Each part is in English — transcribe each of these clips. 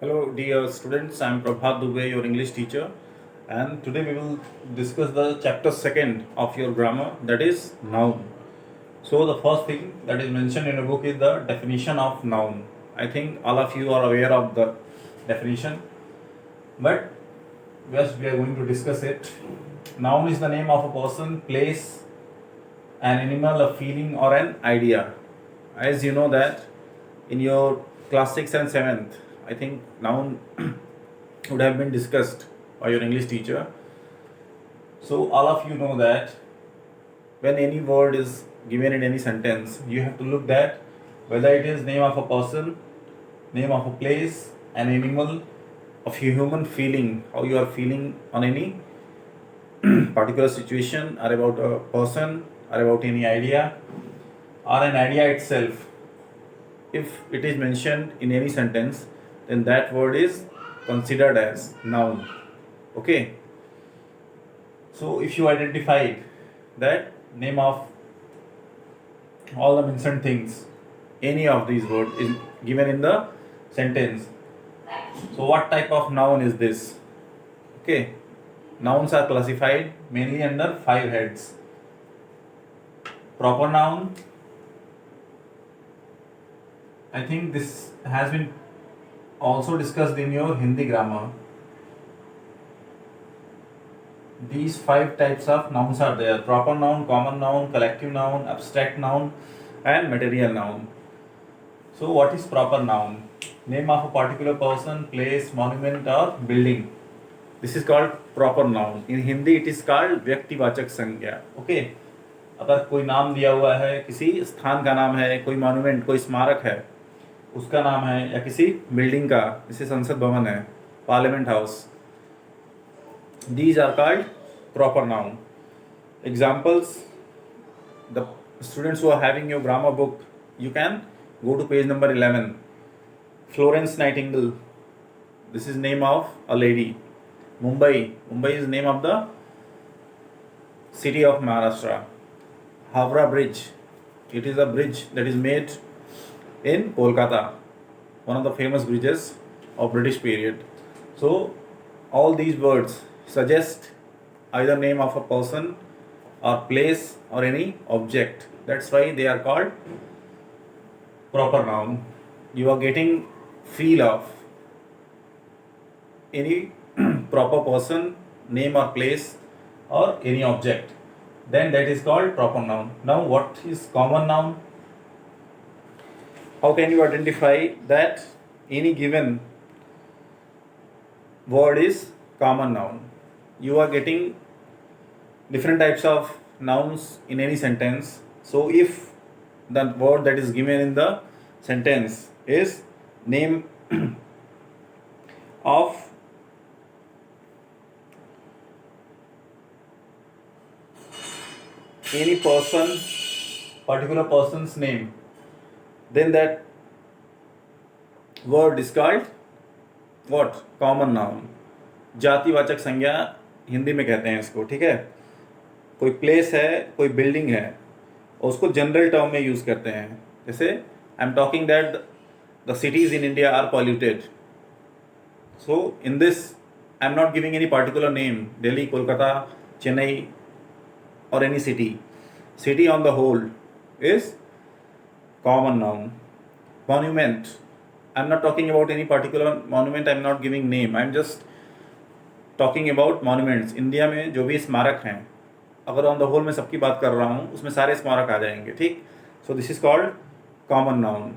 Hello, dear students. I'm Prabhat Dubey, your English teacher, and today we will discuss the chapter second of your grammar, that is noun. So, the first thing that is mentioned in the book is the definition of noun. I think all of you are aware of the definition, but yes, we are going to discuss it. Noun is the name of a person, place, an animal, a feeling, or an idea. As you know that in your class 6 and 7th, I think noun would have been discussed by your English teacher. So all of you know that when any word is given in any sentence, you have to look that whether it is name of a person, name of a place, an animal, of a human feeling, how you are feeling on any particular situation, or about a person, or about any idea, or an idea itself. If it is mentioned in any sentence, then that word is considered as noun. Okay. So if you identified that name of all the mentioned things, any of these words is given in the sentence. So what type of noun is this? Okay. Nouns are classified mainly under 5 heads. Proper noun. I think this has been also discussed in your Hindi grammar. These 5 types of nouns are there: proper noun, common noun, collective noun, abstract noun, and material noun. So what is proper noun? Name of a particular person, place, monument, or building. This is called proper noun. In Hindi it is called व्यक्तिवाचक संज्ञा. Okay. अगर कोई नाम दिया हुआ है, किसी स्थान का नाम है, कोई मॉन्यूमेंट, कोई स्मारक है, उसका नाम है, या किसी बिल्डिंग का, जैसे संसद भवन है, parliament house, these are called proper noun. Examples: the students who are having your grammar book, you can go to page number 11. Florence Nightingale, this is name of a lady. Mumbai is name of the city of Maharashtra. Howrah Bridge, it is a bridge that is made in Kolkata, one of the famous bridges of British period. So all these words suggest either name of a person or place or any object. That's why they are called proper noun. You are getting feel of any proper person, name or place, or any object, then that is called proper noun. Now what is common noun? How can you identify that any given word is common noun? You are getting different types of nouns in any sentence. So if the word that is given in the sentence is name of any person, particular person's name, then that word is called what? Common noun. जातिवाचक संज्ञा हिंदी में कहते हैं इसको. ठीक है. कोई place है, कोई बिल्डिंग है, और उसको जनरल टर्म में यूज करते हैं. जैसे I am talking that the cities in India are polluted. So in this I am not giving any particular name, Delhi, Kolkata, Chennai, or any city. City on the whole is common noun. Monument, I'm not talking about any particular monument, I'm not giving name, I'm just talking about monuments. India में जो भी स्मारक हैं, अगर on the whole में सबकी बात कर रहा हूँ, उसमें सारे स्मारक आ जाएंगे. ठीक. So this is called common noun.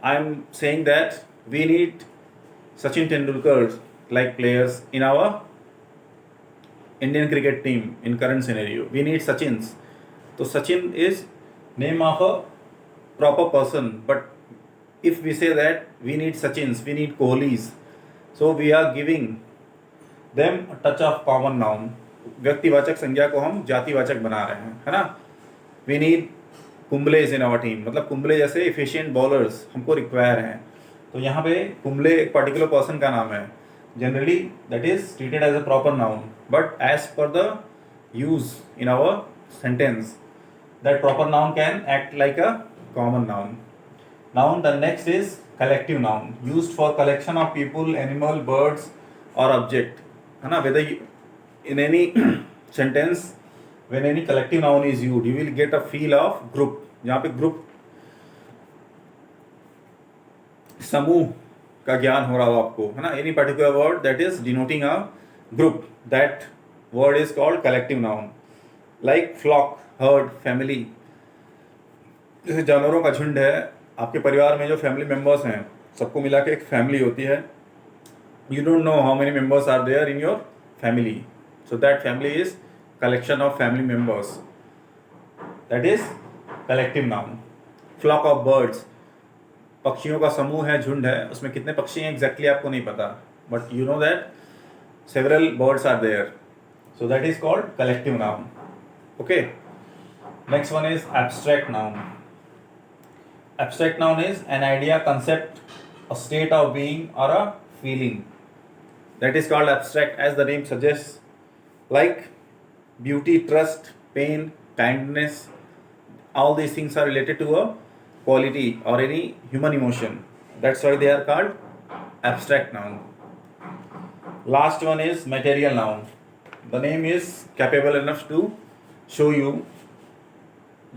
I am saying that we need Sachin Tendulkar like players in our Indian cricket team in current scenario. We need Sachins. So Sachin is name of a proper person. But if we say that we need Sachins, we need Kohlis, so we are giving them a touch of common noun. व्यक्तिवाचक संज्ञा को हम जातिवाचक बना रहे हैं, है ना. We need Kumbles in our team. मतलब कुंबले जैसे एफिशिएंट बॉलर्स हमको रिक्वायर हैं. तो यहाँ पे कुंबले एक पर्टिकुलर पर्सन का नाम है. Generally that is treated as a proper noun, but as per the use in our sentence, that proper noun can act like a common noun. Noun, the next is collective noun used for collection of people, animal, birds और object, है ना. Whether in any sentence when any collective noun is used, you will get a feel of group. यहाँ पे group, समूह का ज्ञान हो रहा हो आपको, है ना. Any particular word that is denoting a group, that word is called collective noun. Like flock, herd, family. जैसे जानवरों का झुंड है, आपके परिवार में जो फैमिली मेंबर्स हैं सबको मिला के एक फैमिली होती है. You don't know how many members are there in your family, so that family is collection of family members, that is collective noun. flock of birds, पक्षियों का समूह है, झुंड है, उसमें कितने पक्षी हैं एग्जैक्टली आपको नहीं पता, but you know that several birds are there, so that is called collective noun. Okay, next one is abstract noun. Abstract noun is an idea, concept, a state of being or a feeling, that is called abstract, as the name suggests. Like beauty, trust, pain, kindness, all these things are related to a quality or any human emotion. That's why they are called abstract noun. Last one is material noun. The name is capable enough to show you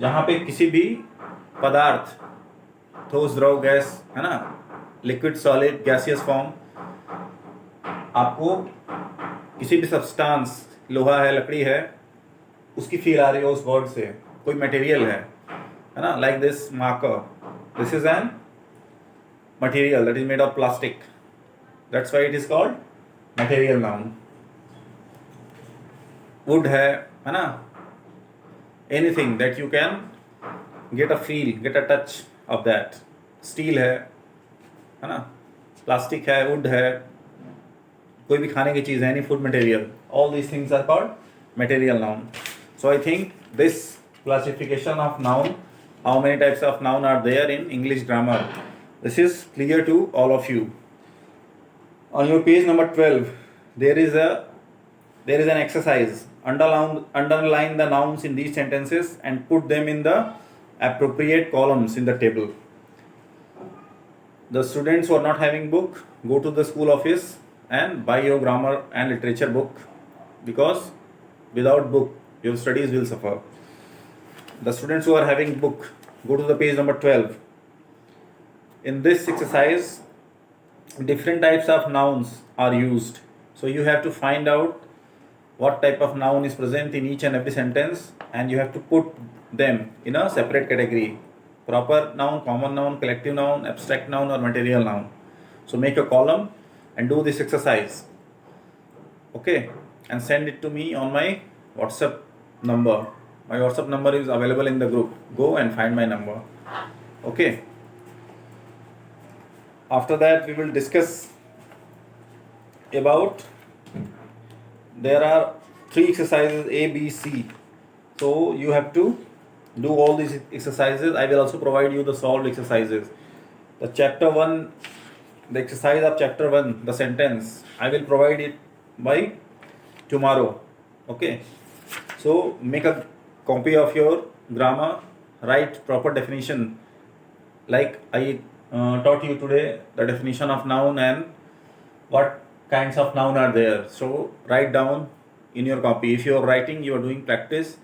जहाँ पे किसी भी पदार्थ, ठोस, द्रव, gas, है ना, liquid, solid, gaseous form, आपको किसी भी सब्सटेंस, लोहा है, लकड़ी है, उसकी फील आ रही हो उस वर्ड से. कोई मटेरियल है ना. Like this marker, this is an material that is made of plastic, that's why it is called material noun. Would है ना, anything that you can get a feel, get a touch of that. Steel है ना, plastic है, would है, कोई भी खाने की चीज़ है, any food material, all these things are called material noun. So I think this classification of noun, how many types of noun are there in English grammar, this is clear to all of you. On your page number 12, there is an exercise. Underline the nouns in these sentences and put them in the appropriate columns in the table. The students who are not having book, go to the school office and buy your grammar and literature book, because without book your studies will suffer. The students who are having book, go to the page number 12. In this exercise, different types of nouns are used, so you have to find out what type of noun is present in each and every sentence, and you have to put them in a separate category: proper noun, common noun, collective noun, abstract noun or material noun. So make a column and do this exercise. Okay, and send it to me on my WhatsApp number. My WhatsApp number is available in the group. Go and find my number. Okay. After that, we will discuss about, there are 3 exercises A, B, C. So you have to do all these exercises. I will also provide you the solved exercises. The chapter 1, the exercise of chapter 1, the sentence, I will provide it by tomorrow. Okay, so make a copy of your grammar, write proper definition, like I taught you today the definition of noun and what kinds of noun are there. So write down in your copy. If you are writing, you are doing practice,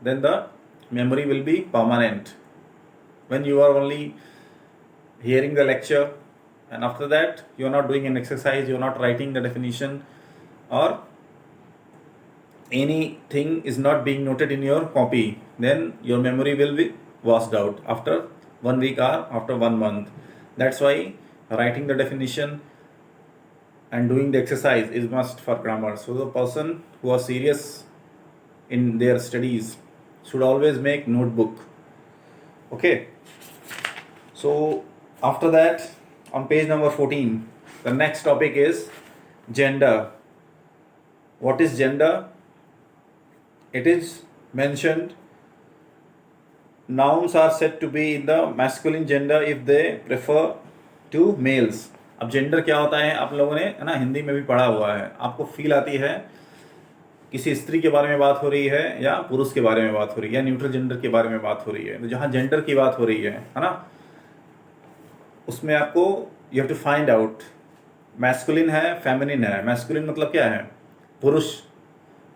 then the memory will be permanent. When you are only hearing the lecture and after that you are not doing an exercise, you are not writing the definition, or anything is not being noted in your copy, then your memory will be washed out after 1 week or after 1 month. That's why writing the definition and doing the exercise is must for grammar. So the person who are serious in their studies should always make notebook. Okay, so after that, on page number 14, the next topic is gender. What is gender? It is mentioned, nouns are said to be in the masculine gender if they prefer to males. अब gender क्या होता है आप लोगों ने, है ना, हिंदी में भी पढ़ा हुआ है. आपको फील आती है किसी स्त्री के बारे में बात हो रही है या पुरुष के बारे में बात हो रही है या न्यूट्रल जेंडर के बारे में बात हो रही है. तो जहाँ जेंडर की बात हो रही है ना, उसमें आपको you have to find out masculine है, फेमिनिन है। मैस्कुलिन मतलब क्या है? पुरुष।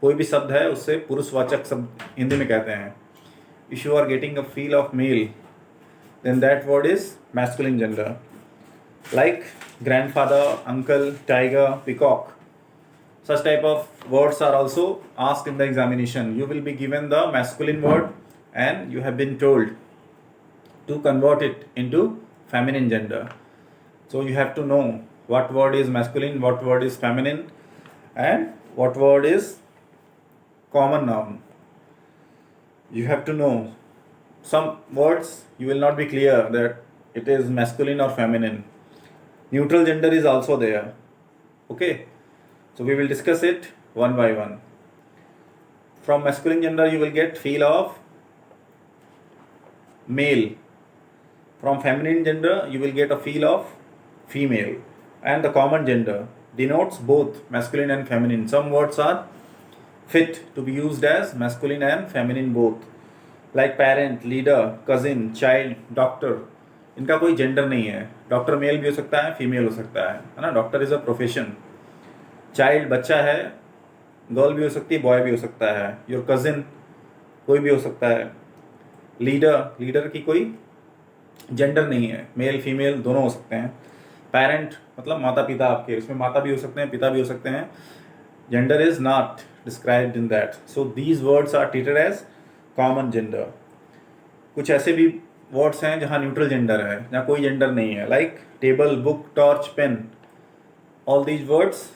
कोई भी शब्द है उससे पुरुषवाचक शब्द हिंदी में कहते हैं। If you are getting a feel of male, then that word is masculine gender. Like grandfather, uncle, tiger, peacock. Such type of words are also asked in the examination. You will be given the masculine word and you have been told to convert it into feminine gender. So you have to know what word is masculine, what word is feminine, and what word is common noun. You have to know some words you will not be clear that it is masculine or feminine. Neutral gender is also there. Okay, so we will discuss it one by one. From masculine gender you will get feel of male. From feminine gender you will get a feel of female. And the common gender denotes both masculine and feminine. Some words are fit to be used as masculine and feminine both, like parent, leader, cousin, child, doctor. इनका कोई gender नहीं है. Doctor mail भी हो सकता है, female हो सकता है ना. Doctor is a profession. Child बच्चा है, गर्ल भी हो सकती है, बॉय भी हो सकता है. योर कजिन कोई भी हो सकता है. लीडर, लीडर की कोई जेंडर नहीं है, मेल फीमेल दोनों हो सकते हैं. पेरेंट मतलब माता पिता आपके, उसमें माता भी हो सकते हैं, पिता भी हो सकते हैं. Gender is not described in that. So these words are treated as common gender. कुछ ऐसे भी वर्ड्स हैं जहाँ न्यूट्रल जेंडर है, जहाँ कोई जेंडर नहीं है. Like table, book, torch, pen. All these words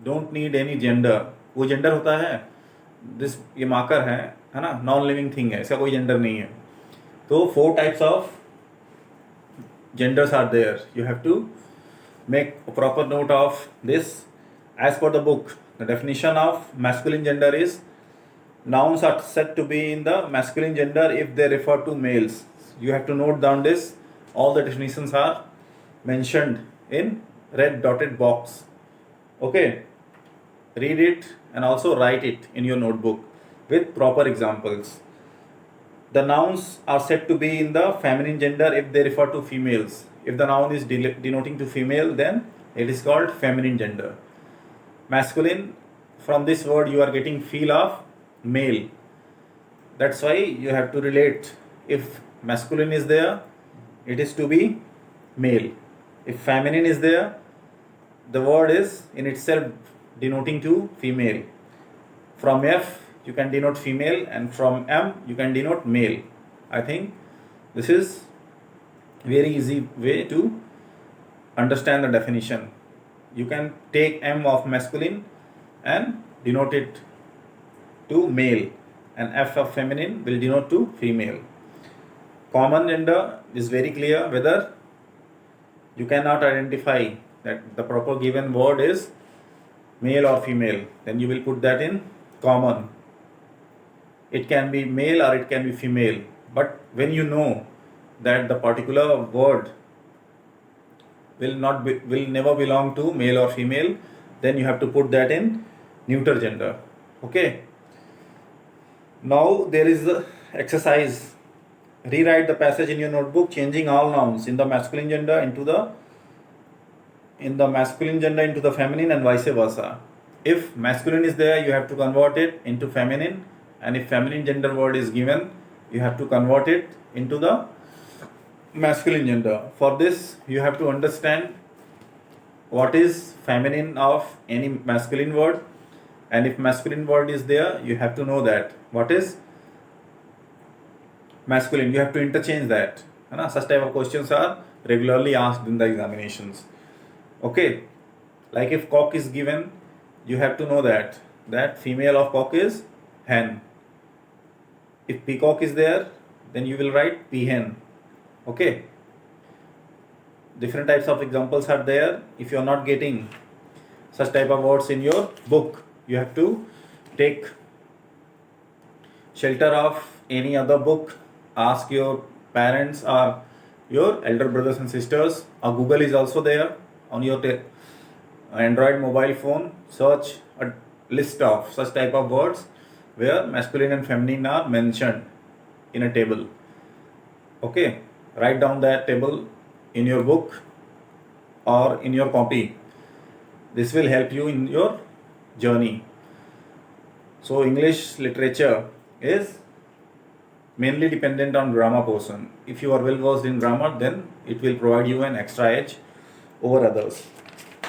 don't need any gender. वो जेंडर होता है दिस, ये मार्कर है ना, नॉन लिविंग थिंग है, इसका कोई जेंडर नहीं है. तो 4 types of genders are there. You have to make a proper note of this. As per the book, the definition of masculine gender is nouns are said to be in the masculine gender if they refer to males. You have to note down this. All the definitions are mentioned in red dotted box. Okay, read it and also write it in your notebook with proper examples. The nouns are said to be in the feminine gender if they refer to females. If the noun is denoting to female, then it is called feminine gender. Masculine, from this word you are getting feel of male. That's why you have to relate. If masculine is there, it is to be male. If feminine is there, the word is in itself denoting to female. From F you can denote female and from M you can denote male. I think this is very easy way to understand the definition. You can take M of masculine and denote it to male, and F of feminine will denote to female. Common gender is very clear. Whether you cannot identify that the proper given word is male or female, then you will put that in common. It can be male or it can be female, but when you know that the particular word will never belong to male or female, then you have to put that in neuter gender. Okay, now there is the exercise. Rewrite the passage in your notebook, changing all nouns in the masculine gender into the feminine and vice versa. If masculine is there, you have to convert it into feminine, and if feminine gender word is given, you have to convert it into the masculine gender. For this you have to understand what is feminine of any masculine word, and if masculine word is there, you have to know that what is masculine. You have to interchange that. Such type of questions are regularly asked in the examinations. Okay, like if cock is given, you have to know that female of cock is hen. If peacock is there, then you will write peahen. Okay, different types of examples are there. If you are not getting such type of words in your book, you have to take shelter of any other book. Ask your parents or your elder brothers and sisters, or Google is also there on your Android mobile phone. Search a list of such type of words where masculine and feminine are mentioned in a table. Okay, write down that table in your book or in your copy. This will help you in your journey. So English literature is mainly dependent on grammar portion. If you are well versed in grammar, then it will provide you an extra edge over others.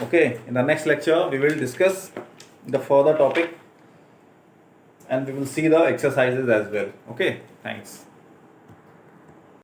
Okay, in the next lecture we will discuss the further topic and we will see the exercises as well. Okay, thanks.